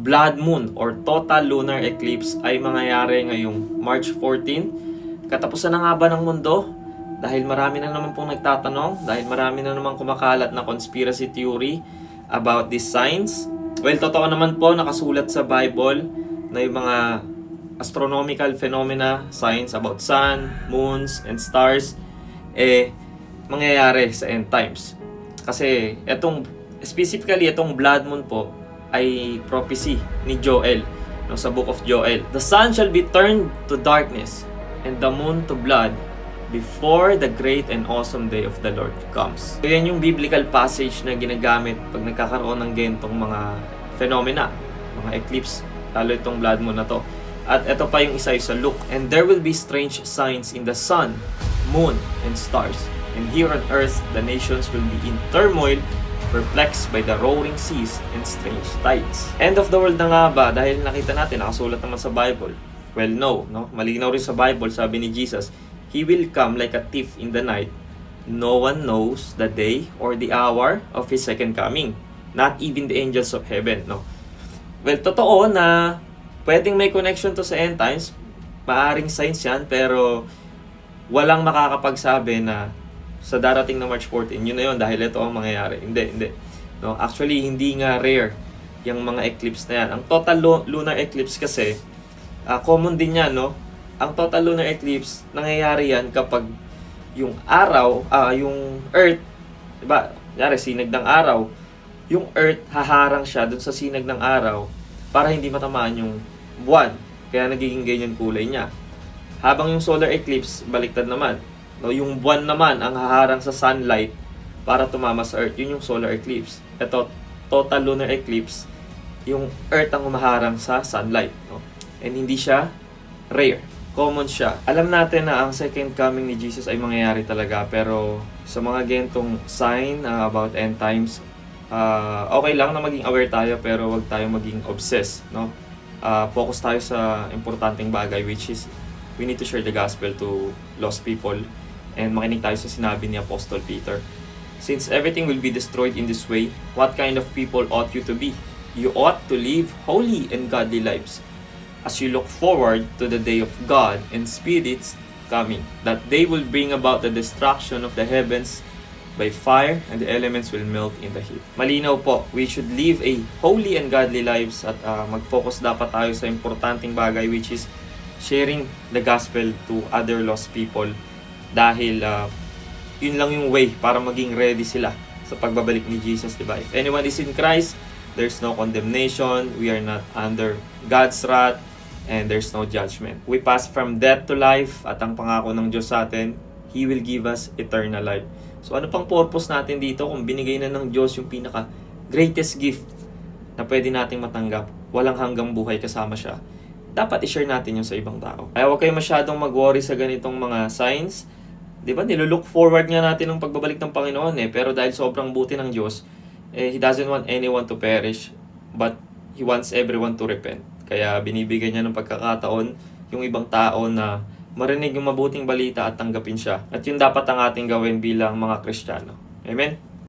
blood moon or total lunar eclipse ay mangyayari ngayong March 14. Katapusan na nga ba ng mundo? Dahil marami na naman pong nagtatanong, dahil marami na naman kumakalat na conspiracy theory about these signs. Well, totoo naman po, nakasulat sa Bible na yung mga astronomical phenomena, signs about sun, moons, and stars, mangyayari sa end times. Kasi specifically itong blood moon po ay prophecy ni Joel sa book of Joel. The sun shall be turned to darkness and the moon to blood before the great and awesome day of the Lord comes. So yan yung biblical passage na ginagamit pag nagkakaroon ng ganitong mga phenomena, mga eclipse, lalo itong blood moon na to. At ito pa yung isa sa Luke. And there will be strange signs in the sun, moon, and stars. And here on earth, the nations will be in turmoil, perplexed by the roaring seas and strange tides. End of the world na nga ba? Dahil nakita natin, nakasulat naman sa Bible. Well, no? Malinaw rin sa Bible, sabi ni Jesus, He will come like a thief in the night. No one knows the day or the hour of His second coming. Not even the angels of heaven, no? Well, totoo na pwedeng may connection to sa end times. Maaring signs yan, pero walang makakapagsabi na sa darating na March 14, yun na yun dahil ito ang mangyayari. Hindi. No? Actually, hindi nga rare yung mga eclipse na yan. Ang total lunar eclipse kasi, common din yan, no? Ang total lunar eclipse, nangyayari yan kapag yung araw, yung Earth, diba? Yari, sinag ng araw, yung Earth, haharang siya dun sa sinag ng araw para hindi matamaan yung buwan. Kaya nagiging ganyan kulay niya. Habang yung solar eclipse, baliktad naman. No, yung buwan naman ang haharang sa sunlight para tumama sa Earth. Yun yung solar eclipse. Ito, total lunar eclipse, yung Earth ang humaharang sa sunlight. No? And hindi siya rare. Common siya. Alam natin na ang second coming ni Jesus ay mangyayari talaga. Pero sa mga gentong sign about end times, okay lang na maging aware tayo pero wag tayong maging obsessed. No? Focus tayo sa importanteng bagay, which is we need to share the gospel to lost people. And makinig tayo sa sinabi ni Apostle Peter. Since everything will be destroyed in this way, what kind of people ought you to be? You ought to live holy and godly lives as you look forward to the day of God and Spirit's coming, that they will bring about the destruction of the heavens by fire and the elements will melt in the heat. Malinaw po, we should live a holy and godly lives at mag-focus dapat tayo sa importanteng bagay, which is sharing the gospel to other lost people. Dahil yun lang yung way para maging ready sila sa pagbabalik ni Jesus, diba? If anyone is in Christ, there's no condemnation, we are not under God's wrath, and there's no judgment. We pass from death to life, at ang pangako ng Diyos sa atin, He will give us eternal life. So ano pang purpose natin dito kung binigay na ng Diyos yung pinaka greatest gift na pwede nating matanggap, walang hanggang buhay kasama siya? Dapat i-share natin yung sa ibang tao. Kaya huwag kayo masyadong mag-worry sa ganitong mga signs. Di ba? Nilook forward nga natin ang pagbabalik ng Panginoon pero dahil sobrang buti ng Diyos, He doesn't want anyone to perish, but He wants everyone to repent. Kaya binibigyan niya ng pagkakataon yung ibang tao na marinig yung mabuting balita at tanggapin siya. At yun dapat ang ating gawin bilang mga Kristiyano. Amen?